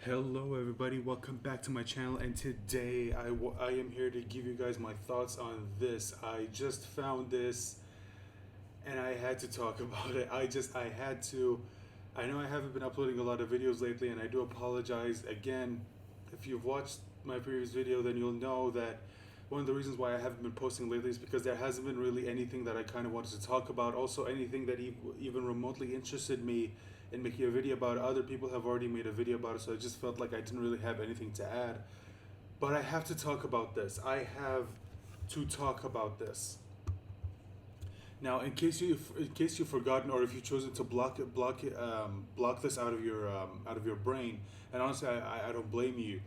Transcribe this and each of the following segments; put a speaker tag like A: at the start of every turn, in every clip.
A: Hello everybody, welcome back to my channel, and today I am here to give you guys my thoughts on this. I just found this and I had to talk about it. I had to. I know I haven't been uploading a lot of videos lately, and I do apologize again. If you've watched my previous video, then you'll know that one of the reasons why I haven't been posting lately is because there hasn't been really anything that I kind of wanted to talk about. Also, anything that even remotely interested me in making a video about. Other people have already made a video about it, so I just felt like I didn't really have anything to add. But I have to talk about this. I have to talk about this. Now, in case you've forgotten, or if you've chosen to block this out of your brain, and honestly, I don't blame you.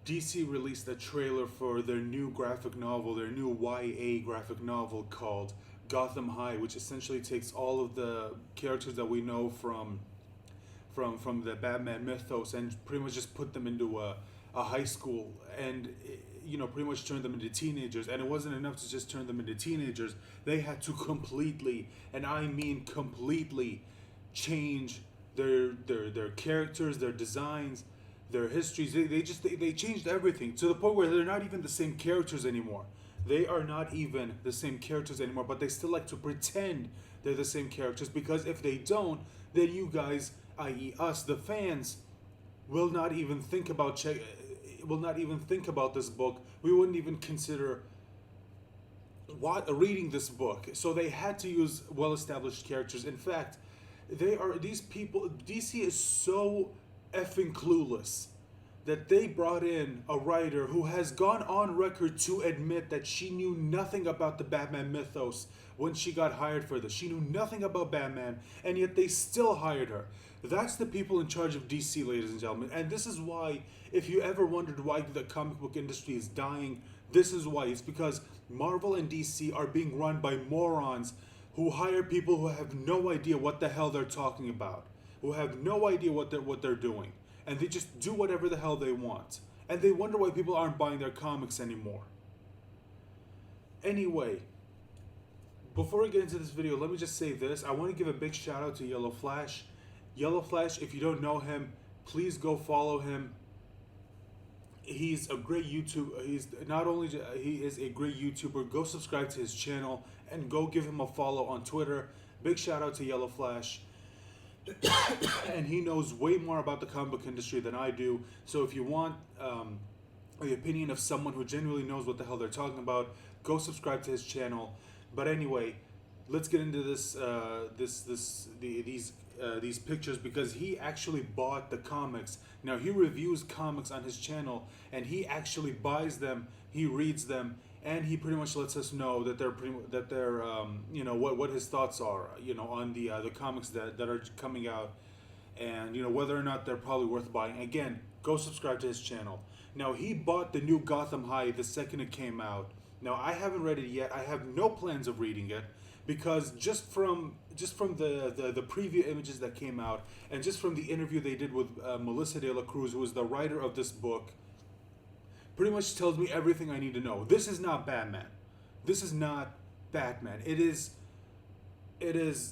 A: DC released a trailer for their new graphic novel, their new YA graphic novel called Gotham High, which essentially takes all of the characters that we know from the Batman mythos and pretty much just put them into a high school and pretty much turn them into teenagers. And it wasn't enough to just turn them into teenagers. They had to completely, and I mean completely, change their characters, their designs, their histories. They changed everything to the point where they're not even the same characters anymore. They are not even the same characters anymore, but they still like to pretend they're the same characters, because if they don't, then you guys, i.e., us, the fans, will not even think about this book. We wouldn't even consider reading this book. So they had to use well-established characters. In fact, these people. DC is so effing clueless that they brought in a writer who has gone on record to admit that she knew nothing about the Batman mythos when she got hired for this. She knew nothing about Batman, and yet they still hired her. That's the people in charge of DC, ladies and gentlemen. And this is why, if you ever wondered why the comic book industry is dying, this is why. It's because Marvel and DC are being run by morons who hire people who have no idea what the hell they're talking about, who have no idea what they're doing, and they just do whatever the hell they want. And they wonder why people aren't buying their comics anymore. Anyway, before we get into this video, let me just say this. I want to give a big shout out to Yellow Flash. Yellow Flash, if you don't know him, please go follow him. He's a great YouTuber. He is a great YouTuber. Go subscribe to his channel and go give him a follow on Twitter. Big shout out to Yellow Flash. And he knows way more about the comic book industry than I do. So if you want the opinion of someone who genuinely knows what the hell they're talking about, go subscribe to his channel. But anyway, let's get into these pictures, because he actually bought the comics. Now, he reviews comics on his channel, and he actually buys them, he reads them, and he pretty much lets us know that they're what his thoughts are on the comics that are coming out, and whether or not they're probably worth buying. Again, go subscribe to his channel. Now, he bought the new Gotham High the second it came out. Now, I haven't read it yet. I have no plans of reading it, because just from the preview images that came out, and just from the interview they did with Melissa De La Cruz, who is the writer of this book, pretty much tells me everything I need to know. This is not Batman. This is not Batman. It is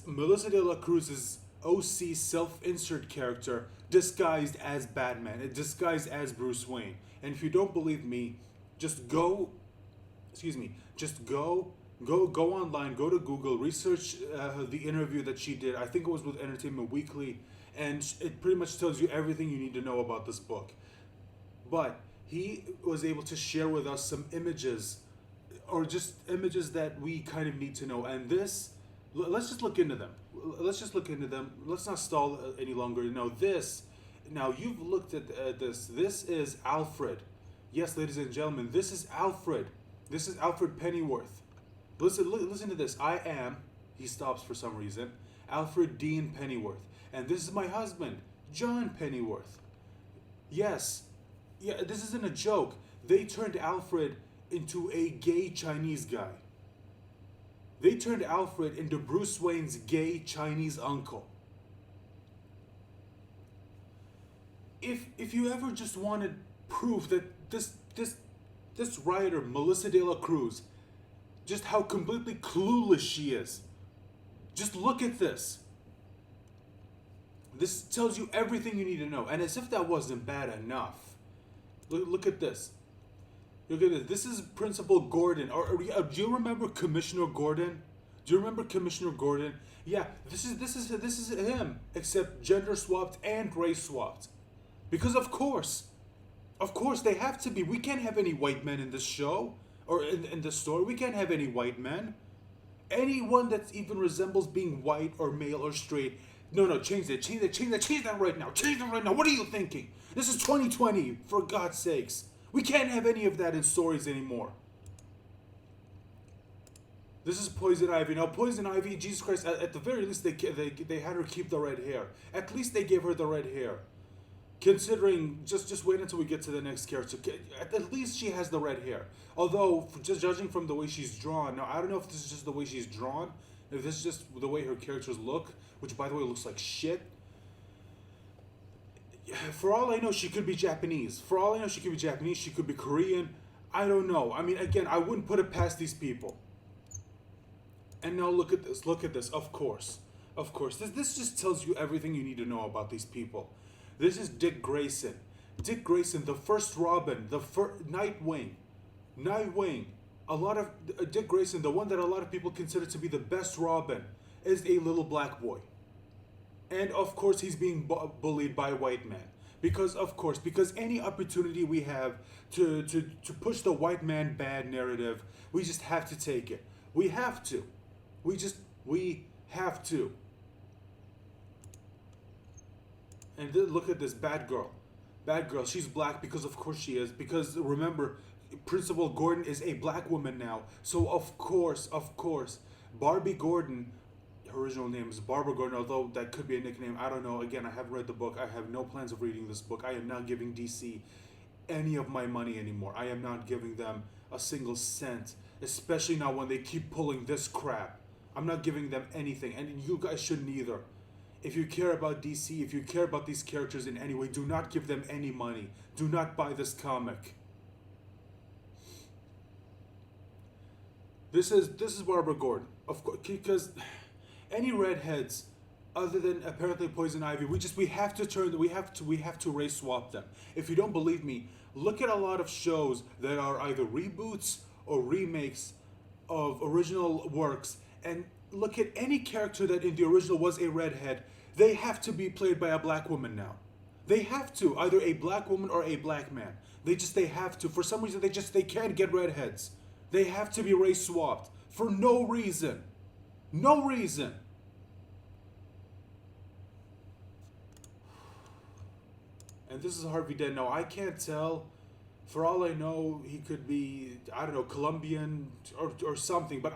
A: Melissa De La Cruz's OC self-insert character disguised as Batman, disguised as Bruce Wayne. And if you don't believe me, just go online, go to Google, research the interview that she did. I think it was with Entertainment Weekly, and it pretty much tells you everything you need to know about this book. But he was able to share with us some images, or just images that we kind of need to know. And let's just look into them. Let's not stall any longer. Now you've looked at this. This is Alfred. Yes, ladies and gentlemen, this is Alfred. This is Alfred Pennyworth. Listen to this. I am, he stops for some reason, Alfred Dean Pennyworth. And this is my husband, John Pennyworth. Yes, yeah, this isn't a joke. They turned Alfred into a gay Chinese guy. They turned Alfred into Bruce Wayne's gay Chinese uncle. If you ever just wanted proof that this writer, Melissa De La Cruz, just how completely clueless she is, just look at this. This tells you everything you need to know. And as if that wasn't bad enough, look at this. Look at this. This is Principal Gordon. Do you remember Commissioner Gordon? Do you remember Commissioner Gordon? Yeah, this is him, except gender swapped and race swapped. Because of course they have to be. We can't have any white men in this show or in this story. We can't have any white men. Anyone that even resembles being white or male or straight. No, change that right now. Change that right now. What are you thinking? This is 2020, for God's sakes. We can't have any of that in stories anymore. This is Poison Ivy. Now, Poison Ivy, Jesus Christ, at the very least, they had her keep the red hair. At least they gave her the red hair. Considering, just wait until we get to the next character. At least she has the red hair. Although, just judging from the way she's drawn, now I don't know if this is just the way she's drawn, if this is just the way her characters look, which by the way looks like shit. For all I know, she could be Japanese. For all I know, she could be Japanese. She could be Korean. I don't know. I mean, again, I wouldn't put it past these people. And now look at this. Look at this. Of course. This just tells you everything you need to know about these people. This is Dick Grayson. Dick Grayson, the first Robin, the first Nightwing. A lot of Dick Grayson, the one that a lot of people consider to be the best Robin, is a little black boy. And of course, he's being bullied by white men. Because any opportunity we have to push the white man bad narrative, we just have to take it. We have to. We have to. And then look at this bad girl. She's black because of course she is. Because remember, Principal Gordon is a black woman now. So of course, Barbie Gordon, her original name is Barbara Gordon, although that could be a nickname. I don't know. Again, I haven't read the book. I have no plans of reading this book. I am not giving DC any of my money anymore. I am not giving them a single cent. Especially now when they keep pulling this crap. I'm not giving them anything. And you guys shouldn't either. If you care about DC, if you care about these characters in any way, do not give them any money. Do not buy this comic. This is Barbara Gordon, of course, because any redheads other than apparently Poison Ivy, we have to race swap them. If you don't believe me, look at a lot of shows that are either reboots or remakes of original works, and look at any character that in the original was a redhead. They have to be played by a black woman now. They have to, either a black woman or a black man. They have to. For some reason, they can't get redheads. They have to be race swapped for no reason. No reason. And this is Harvey Dent. Now, I can't tell. For all I know, he could be, I don't know, Colombian or something. But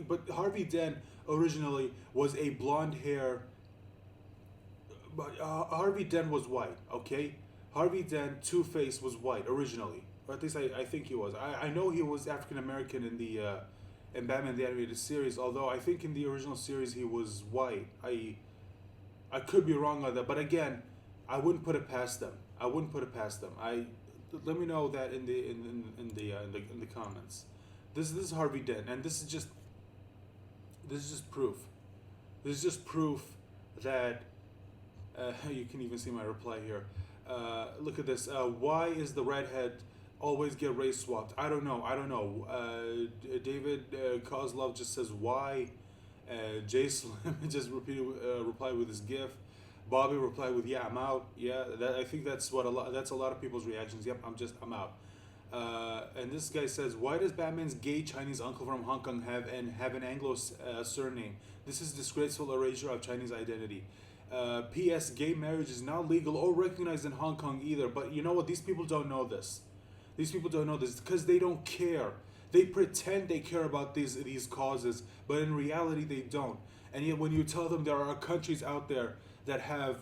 A: but Harvey Dent originally was a blonde hair. But Harvey Dent was white, okay? Harvey Dent, Two-Face, was white originally. Or at least I think he was. I know he was African American in Batman the Animated Series, although I think in the original series he was white. I could be wrong on that, but again, I wouldn't put it past them. Let me know that in the comments. This is Harvey Dent, and this is just proof. This is just proof that you can even see my reply here. Look at this. Why is the redhead always get race swapped? I don't know. David Kozlov just says why. Jay Slim just replied with his gif. Bobby replied with "Yeah, I'm out." Yeah, I think that's a lot of people's reactions. Yep, I'm out. And this guy says, why does Batman's gay Chinese uncle from Hong Kong have an Anglo surname? This is disgraceful erasure of Chinese identity. P.S. Gay marriage is not legal or recognized in Hong Kong either. But you know what? These people don't know this. Because they don't care. They pretend they care about these causes, but in reality they don't. And yet when you tell them there are countries out there that have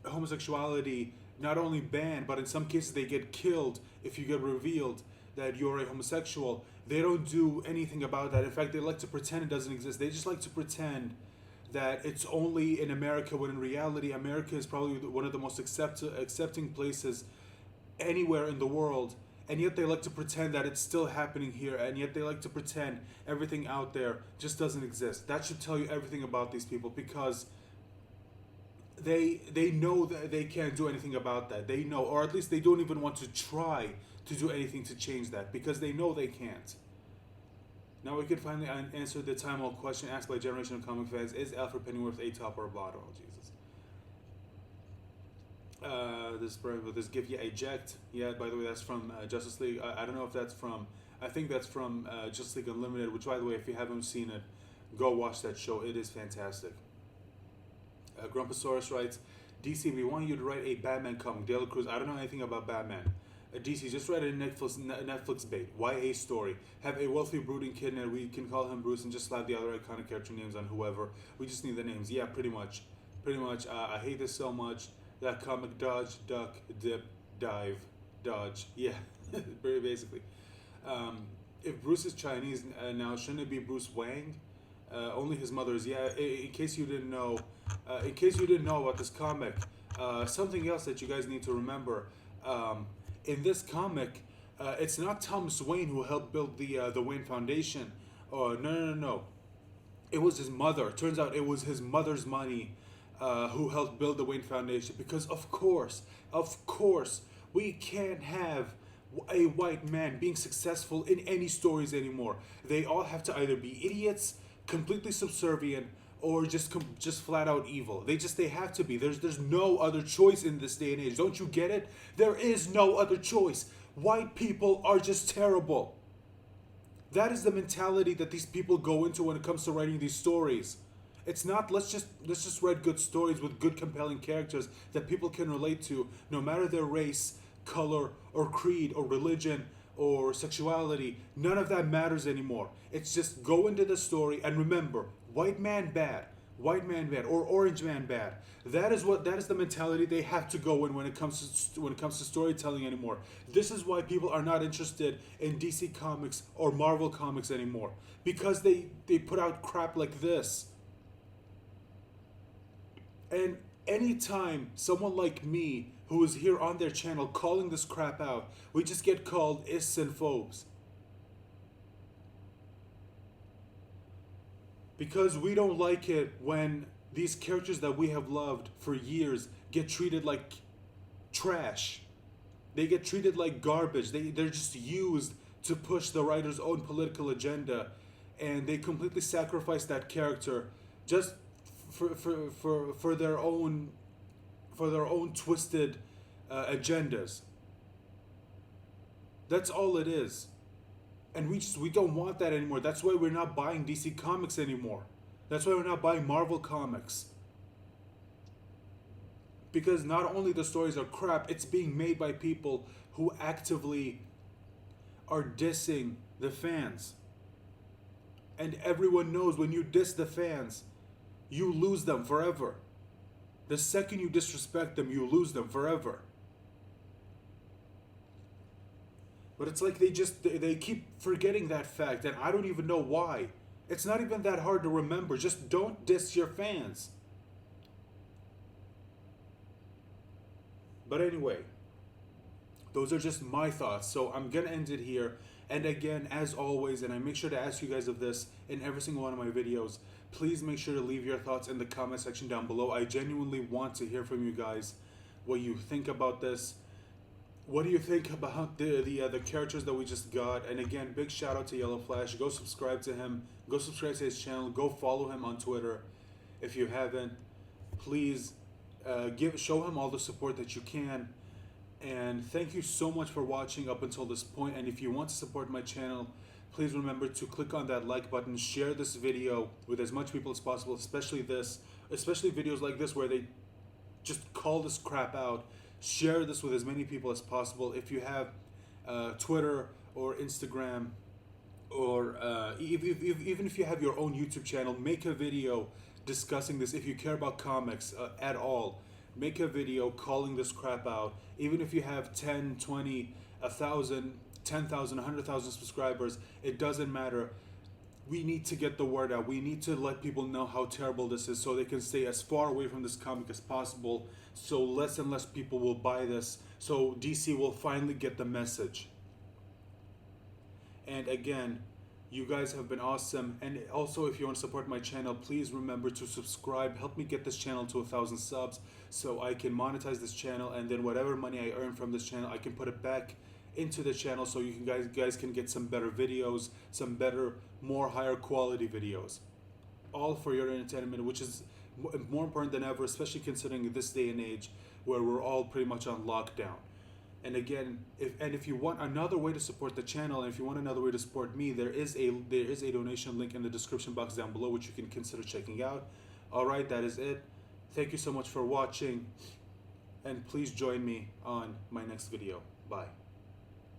A: homosexuality not only banned, but in some cases they get killed if you get revealed that you're a homosexual, they don't do anything about that. In fact, they like to pretend it doesn't exist. They just like to pretend that it's only in America, when in reality America is probably one of the most accepting places anywhere in the world. And yet they like to pretend that it's still happening here, and yet they like to pretend everything out there just doesn't exist. That should tell you everything about these people, because they know that they can't do anything about that. They know, or at least they don't even want to try to do anything to change that because they know they can't. Now we can finally answer the time-old question asked by generation of comic fans: is Alfred Pennyworth a top or a bottom? Oh Jesus. This gift, yeah, eject. Yeah, by the way, that's from Justice League. I don't know if that's from. I think that's from Justice League Unlimited. Which, by the way, if you haven't seen it, go watch that show. It is fantastic. Grumposaurus writes, DC, we want you to write a Batman comic. Dela Cruz, I don't know anything about Batman. DC, just write a Netflix bait. YA story. Have a wealthy brooding kid and we can call him Bruce and just slap the other iconic character names on whoever. We just need the names. Yeah, pretty much. Pretty much. I hate this so much. That comic, dodge, duck, dip, dive, dodge. Yeah, very basically. If Bruce is Chinese now, shouldn't it be Bruce Wang? Only his mother is. Yeah, in case you didn't know, about this comic, something else that you guys need to remember. In this comic, it's not Thomas Wayne who helped build the Wayne Foundation. Oh no. It was his mother. Turns out it was his mother's money who helped build the Wayne Foundation. Because of course, we can't have a white man being successful in any stories anymore. They all have to either be idiots, completely subservient, or just flat out evil. They have to be. There's no other choice in this day and age. Don't you get it? There is no other choice. White people are just terrible. That is the mentality that these people go into when it comes to writing these stories. It's not let's just write good stories with good compelling characters that people can relate to, no matter their race, color, or creed, or religion, or sexuality. None of that matters anymore. It's just go into the story and remember, white man bad, or orange man bad. That is the mentality they have to go in when it comes to storytelling anymore. This is why people are not interested in DC Comics or Marvel Comics anymore, because they put out crap like this. And anytime someone like me, who is here on their channel calling this crap out, we just get called ists and phobes. Because we don't like it when these characters that we have loved for years get treated like trash. They get treated like garbage. They're just used to push the writer's own political agenda, and they completely sacrifice that character just for their own twisted agendas. That's all it is. And we don't want that anymore. That's why we're not buying DC Comics anymore. That's why we're not buying Marvel Comics. Because not only the stories are crap, it's being made by people who actively are dissing the fans. And everyone knows when you diss the fans, you lose them forever. The second you disrespect them, you lose them forever. But it's like they keep forgetting that fact, and I don't even know why. It's not even that hard to remember. Just don't diss your fans. But anyway, those are just my thoughts. So I'm going to end it here. And again, as always, and I make sure to ask you guys of this in every single one of my videos, please make sure to leave your thoughts in the comment section down below. I genuinely want to hear from you guys what you think about this. What do you think about the characters that we just got? And again, big shout out to Yellow Flash. Go subscribe to him. Go subscribe to his channel. Go follow him on Twitter if you haven't. Please show him all the support that you can. And thank you so much for watching up until this point. And if you want to support my channel, please remember to click on that like button. Share this video with as much people as possible, especially videos like this where they just call this crap out. Share this with as many people as possible. If you have Twitter or Instagram, or even if you have your own YouTube channel, make a video discussing this. If you care about comics at all, make a video calling this crap out. Even if you have 10, 20, 1,000, 10,000, 100,000 subscribers, it doesn't matter. We need to get the word out. We need to let people know how terrible this is so they can stay as far away from this comic as possible, so less and less people will buy this, so DC will finally get the message. And again, You guys have been awesome. And also, if you want to support my channel, please remember to subscribe. Help me get this channel to 1,000 subs so I can monetize this channel, and then whatever money I earn from this channel, I can put it back into the channel so you can guys can get some better videos, some better, more higher quality videos, all for your entertainment, which is more important than ever, especially considering this day and age where we're all pretty much on lockdown. And again, if you want another way to support the channel, and if you want another way to support me, there is a donation link in the description box down below, which you can consider checking out. All right, that is it. Thank you so much for watching, and please join me on my next video. Bye.